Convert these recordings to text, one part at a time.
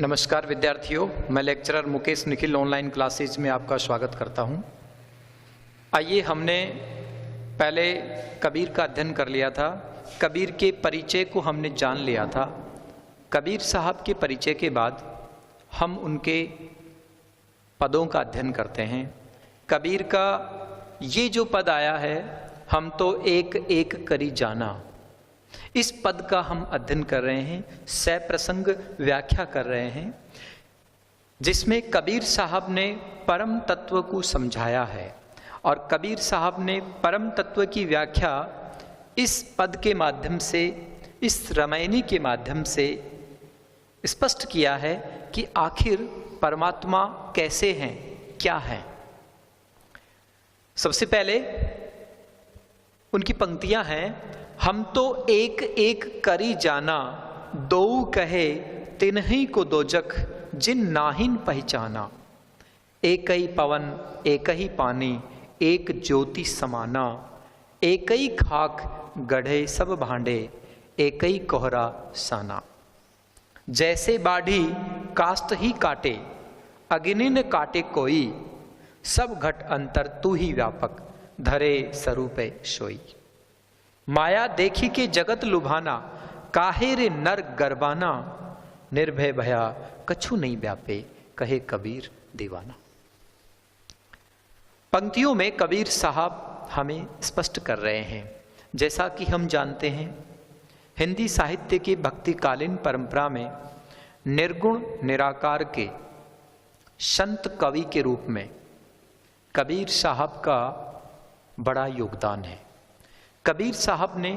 नमस्कार विद्यार्थियों, मैं lecturer Mukesh Nikhil online classes में आपका स्वागत करता हूं। आइए, हमने पहले कबीर का अध्ययन कर लिया था। कबीर के परिचय को हमने जान लिया था। कबीर साहब के परिचय के बाद हम उनके पदों का अध्ययन करते हैं। कबीर का ये जो पद आया है, हम तो एक एक करी जाना, इस पद का हम अध्ययन कर रहे हैं, सप्रसंग व्याख्या कर रहे हैं, जिसमें कबीर साहब ने परम तत्व को समझाया है। और कबीर साहब ने परम तत्व की व्याख्या इस पद के माध्यम से, इस रामायणी के माध्यम से स्पष्ट किया है कि आखिर परमात्मा कैसे हैं, क्या है। सबसे पहले उनकी पंक्तियां हैं, हम तो एक एक करी जाना, दो कहे तिन्ही को दोजख, जिन नाहिन पहचाना। एक ही पवन एक ही पानी, एक ज्योति समाना, एक ही खाक गढ़े सब भांडे, एक ही कोहरा साना। जैसे बाढ़ी काष्ठ ही काटे, अग्नि न काटे कोई, सब घट अंतर तू ही व्यापक, धरे स्वरूपे सोई। माया देखी के जगत लुभाना, काहे रे नर गरबाना, निर्भय भया कछु नहीं व्यापे, कहे कबीर दीवाना। पंक्तियों में कबीर साहब हमें स्पष्ट कर रहे हैं, जैसा कि हम जानते हैं हिंदी साहित्य की भक्तिकालीन परंपरा में निर्गुण निराकार के संत कवि के रूप में कबीर साहब का बड़ा योगदान है। कबीर साहब ने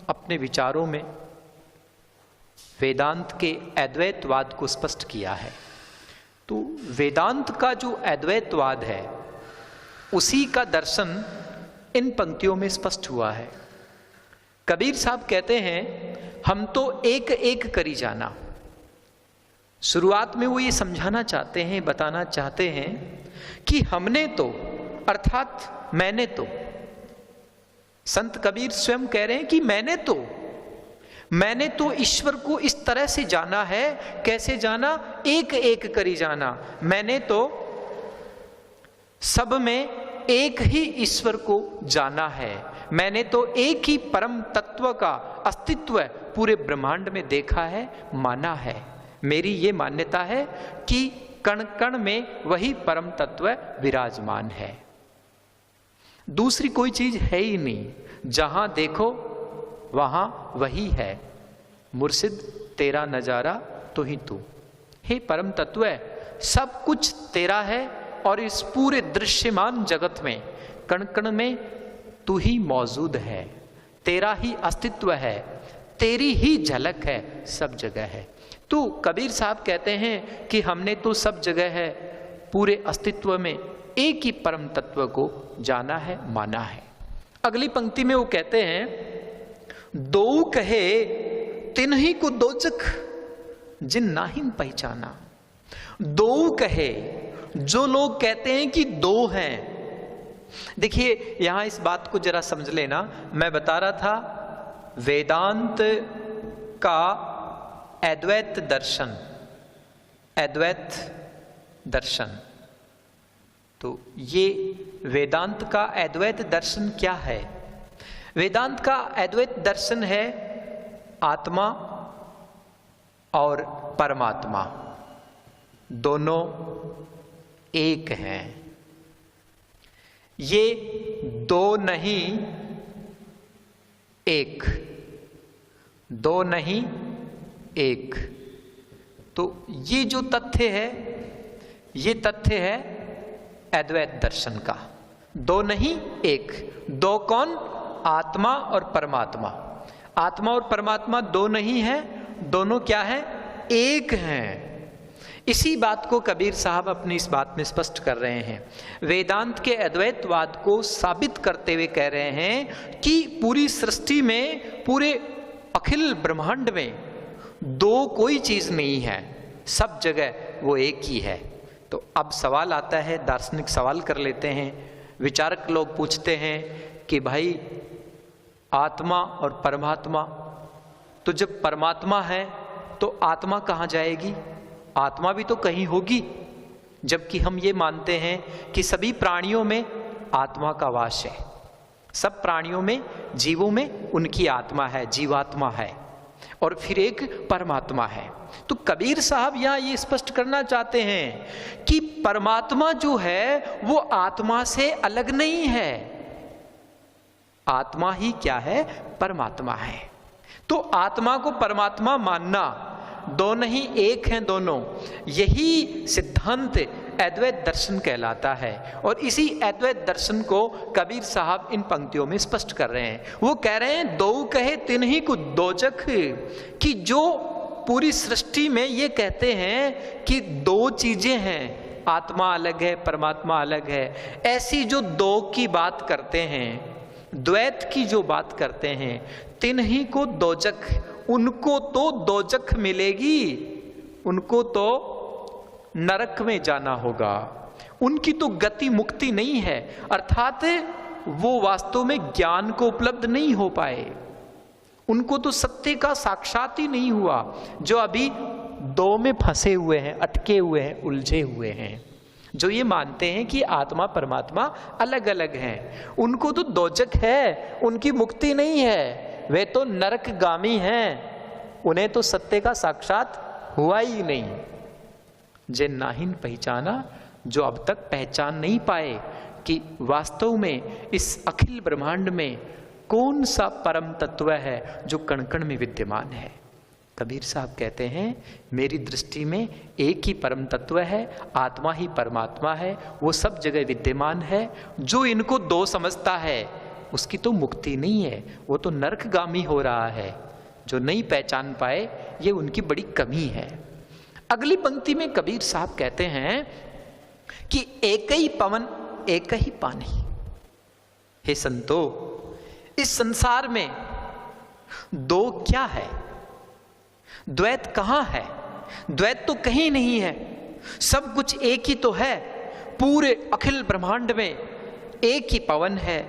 अपने विचारों में वेदांत के अद्वैतवाद को स्पष्ट किया है। तो वेदांत का जो अद्वैतवाद है, उसी का दर्शन इन पंक्तियों में स्पष्ट हुआ है। कबीर साहब कहते हैं, हम तो एक एक करी जाना। शुरुआत में वो ये समझाना चाहते हैं, बताना चाहते हैं कि हमने तो, अर्थात मैंने तो, संत कबीर स्वयं कह रहे हैं कि मैंने तो ईश्वर को इस तरह से जाना है। कैसे जाना? एक एक करी जाना। मैंने तो सब में एक ही ईश्वर को जाना है। मैंने तो एक ही परम तत्व का अस्तित्व पूरे ब्रह्मांड में देखा है, माना है। मेरी ये मान्यता है कि कण कण में वही परम तत्व विराजमान है, दूसरी कोई चीज है ही नहीं। जहां देखो वहां वही है। मुर्शिद तेरा नजारा तो ही तू, हे परम तत्व है, सब कुछ तेरा है। और इस पूरे दृश्यमान जगत में कण कण में तू ही मौजूद है, तेरा ही अस्तित्व है, तेरी ही झलक है, सब जगह है। तो कबीर साहब कहते हैं कि हमने तो सब जगह है, पूरे अस्तित्व में एक ही परम तत्व को जाना है, माना है। अगली पंक्ति में वो कहते हैं, दो कहे तिन्ही को दोजख, जिन नाहिन पहचाना। दो कहे, जो लोग कहते हैं कि दो हैं। देखिए, यहां इस बात को जरा समझ लेना। मैं बता रहा था वेदांत का अद्वैत दर्शन, अद्वैत दर्शन। तो ये वेदांत का अद्वैत दर्शन क्या है? वेदांत का अद्वैत दर्शन है आत्मा और परमात्मा दोनों एक हैं। ये दो नहीं एक, दो नहीं एक। तो ये जो तथ्य है, ये तथ्य है अद्वैत दर्शन का। दो नहीं एक। दो कौन? आत्मा और परमात्मा। आत्मा और परमात्मा दो नहीं है, दोनों क्या है? एक हैं। इसी बात को कबीर साहब अपनी इस बात में स्पष्ट कर रहे हैं। वेदांत के अद्वैतवाद को साबित करते हुए कह रहे हैं कि पूरी सृष्टि में, पूरे अखिल ब्रह्मांड में दो कोई चीज नहीं है, सब जगह वो एक ही है। तो अब सवाल आता है, दार्शनिक सवाल कर लेते हैं, विचारक लोग पूछते हैं कि भाई आत्मा और परमात्मा, तो जब परमात्मा है तो आत्मा कहाँ जाएगी? आत्मा भी तो कहीं होगी, जबकि हम ये मानते हैं कि सभी प्राणियों में आत्मा का वास है, सब प्राणियों में, जीवों में उनकी आत्मा है, जीवात्मा है, और फिर एक परमात्मा है। तो कबीर साहब यहां ये स्पष्ट करना चाहते हैं कि परमात्मा जो है वो आत्मा से अलग नहीं है, आत्मा ही क्या है, परमात्मा है। तो आत्मा को परमात्मा मानना, दोनों ही एक हैं दोनों, यही सिद्धांत अद्वैत दर्शन कहलाता है। और इसी अद्वैत दर्शन को कबीर साहब इन पंक्तियों में स्पष्ट कर रहे हैं। वो कह रहे हैं, दो कहे तिन्हीं को दोजख, कि जो पूरी सृष्टि में ये कहते हैं कि दो चीजें हैं, आत्मा अलग है, परमात्मा अलग है, ऐसी जो दो की बात करते हैं, द्वैत की जो बात करते हैं, तिन्हीं को दोजख, उनको तो दोजख मिलेगी, उनको तो नरक में जाना होगा, उनकी तो गति मुक्ति नहीं है, अर्थात वो वास्तव में ज्ञान को उपलब्ध नहीं हो पाए, उनको तो सत्य का साक्षात ही नहीं हुआ, जो अभी दो में फंसे हुए हैं, अटके हुए हैं, उलझे हुए हैं, जो ये मानते हैं कि आत्मा परमात्मा अलग अलग हैं, उनको तो दोजख है, उनकी मुक्ति नहीं है, वे तो नरकगामी हैं, उन्हें तो सत्य का साक्षात हुआ ही नहीं। जे नाहिन पहचाना, जो अब तक पहचान नहीं पाए कि वास्तव में इस अखिल ब्रह्मांड में कौन सा परम तत्व है जो कण कण में विद्यमान है। कबीर साहब कहते हैं, मेरी दृष्टि में एक ही परम तत्व है, आत्मा ही परमात्मा है, वो सब जगह विद्यमान है, जो इनको दो समझता है उसकी तो मुक्ति नहीं है, वो तो नरकगामी हो रहा है, जो नहीं पहचान पाए ये उनकी बड़ी कमी है। अगली पंक्ति में कबीर साहब कहते हैं कि एक ही पवन एक ही पानी। हे संतो, इस संसार में दो क्या है, द्वैत कहां है, द्वैत तो कहीं नहीं है, सब कुछ एक ही तो है। पूरे अखिल ब्रह्मांड में एक ही पवन है,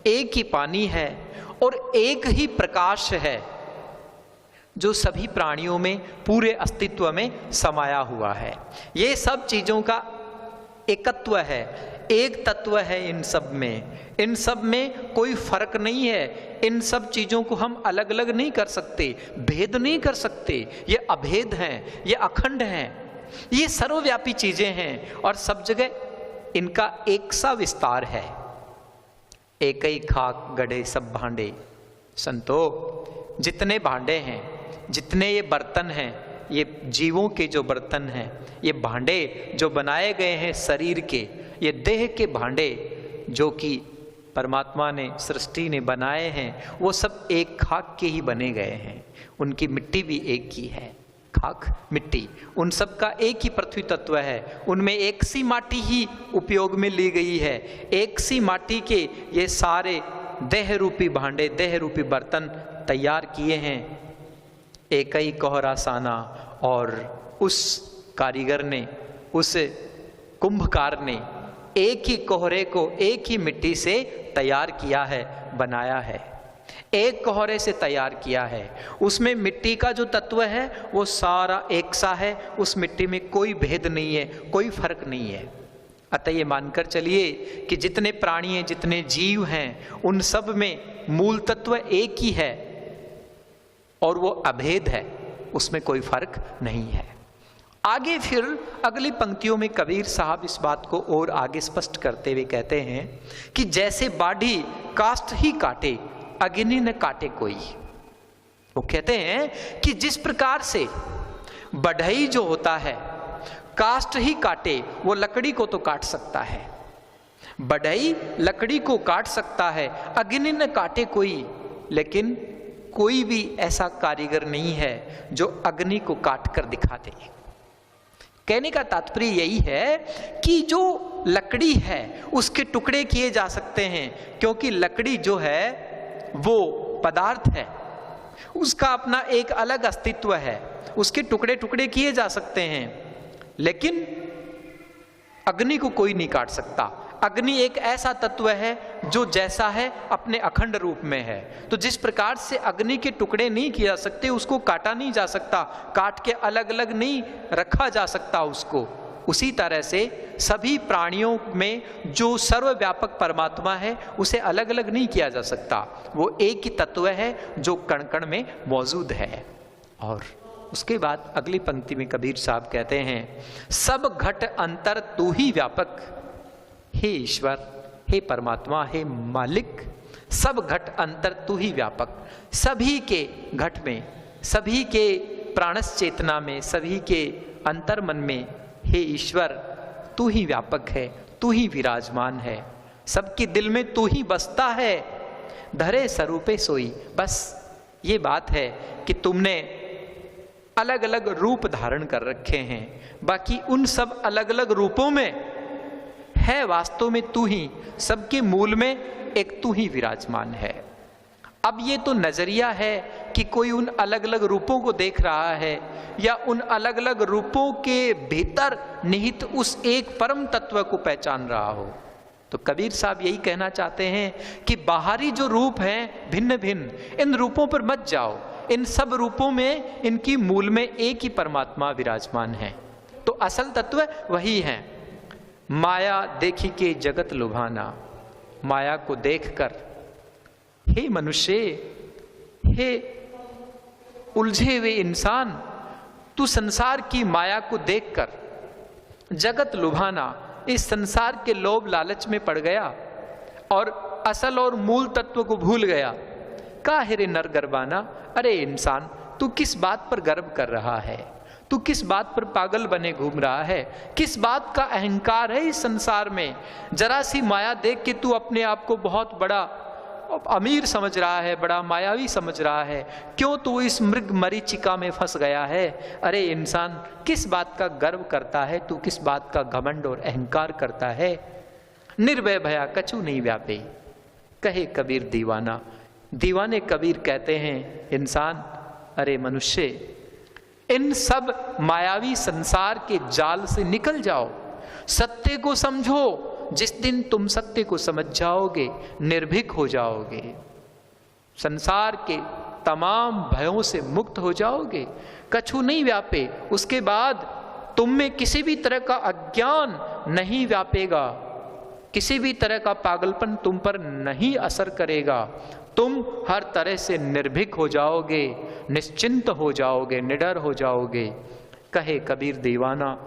एक ही पानी है और एक ही प्रकाश है, जो सभी प्राणियों में पूरे अस्तित्व में समाया हुआ है। ये सब चीजों का एकत्व है, एक तत्व है इन सब में, इन सब में कोई फर्क नहीं है, इन सब चीजों को हम अलग अलग नहीं कर सकते, भेद नहीं कर सकते, ये अभेद हैं, ये अखंड हैं, ये सर्वव्यापी चीजें हैं और सब जगह इनका एक सा विस्तार है। एक ही खाक गढ़े सब भांडे। संतो, जितने भांडे हैं, जितने ये बर्तन हैं, ये जीवों के जो बर्तन हैं, ये भांडे जो बनाए गए हैं शरीर के, ये देह के भांडे जो कि परमात्मा ने, सृष्टि ने बनाए हैं, वो सब एक खाक के ही बने गए हैं। उनकी मिट्टी भी एक ही है, खाक मिट्टी, उन सब का एक ही पृथ्वी तत्व है, उनमें एक सी माटी ही उपयोग में ली गई है, एक सी माटी के ये सारे देह रूपी भांडे, देह रूपी बर्तन तैयार किए हैं। एक ही कोहरा साना, और उस कारीगर ने, उस कुंभकार ने एक ही कोहरे को एक ही मिट्टी से तैयार किया है, बनाया है, एक कोहरे से तैयार किया है। उसमें मिट्टी का जो तत्व है वो सारा एक सा है, उस मिट्टी में कोई भेद नहीं है, कोई फर्क नहीं है। अतः ये मानकर चलिए कि जितने प्राणी हैं, जितने जीव हैं, उन सब में मूल तत्व एक ही है और वो अभेद है, उसमें कोई फर्क नहीं है। आगे फिर अगली पंक्तियों में कबीर साहब इस बात को और आगे स्पष्ट करते हुए कहते हैं कि जैसे बाढ़ी काष्ठ ही काटे, अग्नि न काटे कोई। वो कहते हैं कि जिस प्रकार से बढ़ई जो होता है काष्ठ ही काटे, वो लकड़ी को तो काट सकता है, बढ़ई लकड़ी को काट सकता है, अग्नि न काटे कोई, लेकिन कोई भी ऐसा कारीगर नहीं है जो अग्नि को काट कर दिखा दे। कहने का तात्पर्य यही है कि जो लकड़ी है उसके टुकड़े किए जा सकते हैं, क्योंकि लकड़ी जो है वो पदार्थ है, उसका अपना एक अलग अस्तित्व है, उसके टुकड़े टुकड़े किए जा सकते हैं, लेकिन अग्नि को कोई नहीं काट सकता। अग्नि एक ऐसा तत्व है जो जैसा है अपने अखंड रूप में है। तो जिस प्रकार से अग्नि के टुकड़े नहीं किए जा सकते, उसको काटा नहीं जा सकता, काट के अलग अलग नहीं रखा जा सकता उसको, उसी तरह से सभी प्राणियों में जो सर्वव्यापक परमात्मा है उसे अलग अलग नहीं किया जा सकता। वो एक ही तत्व है जो कण कण में मौजूद है। और उसके बाद अगली पंक्ति में कबीर साहब कहते हैं, सब घट अंतर तू ही व्यापक, हे ईश्वर, हे परमात्मा, हे मालिक, सब घट अंतर तू ही व्यापक। सभी के घट में, सभी के प्राणस चेतना में, सभी के अंतर मन में हे ईश्वर तू ही व्यापक है, तू ही विराजमान है, सबके दिल में तू ही बसता है। धरे स्वरूपे सोई, बस ये बात है कि तुमने अलग अलग रूप धारण कर रखे हैं, बाकी उन सब अलग अलग रूपों में है वास्तव में तू ही, सबके मूल में एक तू ही विराजमान है। अब ये तो नजरिया है कि कोई उन अलग अलग रूपों को देख रहा है या उन अलग अलग रूपों के भीतर निहित उस एक परम तत्व को पहचान रहा हो। तो कबीर साहब यही कहना चाहते हैं कि बाहरी जो रूप हैं भिन्न भिन्न, इन रूपों पर मत जाओ, इन सब रूपों में इनकी मूल में एक ही परमात्मा विराजमान है। तो असल तत्व वही है। माया देखी के जगत लुभाना, माया को देखकर हे मनुष्य, हे उलझे हुए इंसान, तू संसार की माया को देखकर जगत लुभाना, इस संसार के लोभ लालच में पड़ गया और असल और मूल तत्व को भूल गया। काहे रे नर गर्वाना, अरे इंसान तू किस बात पर गर्व कर रहा है, तू किस बात पर पागल बने घूम रहा है, किस बात का अहंकार है इस संसार में। जरा सी माया देख के तू अपने आप को बहुत बड़ा अमीर समझ रहा है, बड़ा मायावी समझ रहा है, क्यों तू इस मृग मरीचिका में फंस गया है। अरे इंसान किस बात का गर्व करता है, तू किस बात का घमंड और अहंकार करता है। निर्भय भया कछु नहीं व्यापे, कहे कबीर दीवाना। दीवाने कबीर कहते हैं, इंसान, अरे मनुष्य, इन सब मायावी संसार के जाल से निकल जाओ, सत्य को समझो। जिस दिन तुम सत्य को समझ जाओगे निर्भीक हो जाओगे, संसार के तमाम भयों से मुक्त हो जाओगे, कछु नहीं व्यापे। उसके बाद तुम में किसी भी तरह का अज्ञान नहीं व्यापेगा, किसी भी तरह का पागलपन तुम पर नहीं असर करेगा। तुम हर तरह से निर्भीक हो जाओगे, निश्चिंत हो जाओगे, निडर हो जाओगे, कहे कबीर दीवाना।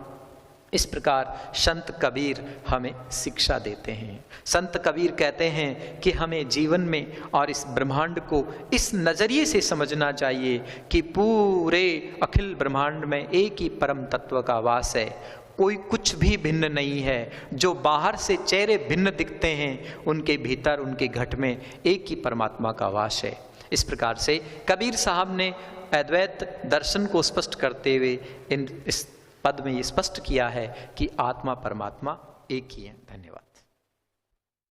इस प्रकार संत कबीर हमें शिक्षा देते हैं। संत कबीर कहते हैं कि हमें जीवन में और इस ब्रह्मांड को इस नज़रिए से समझना चाहिए कि पूरे अखिल ब्रह्मांड में एक ही परम तत्व का वास है, कोई कुछ भी भिन्न नहीं है। जो बाहर से चेहरे भिन्न दिखते हैं, उनके भीतर, उनके घट में एक ही परमात्मा का वास है। इस प्रकार से कबीर साहब ने अद्वैत दर्शन को स्पष्ट करते हुए इस पद में ये स्पष्ट किया है कि आत्मा परमात्मा एक ही है। धन्यवाद।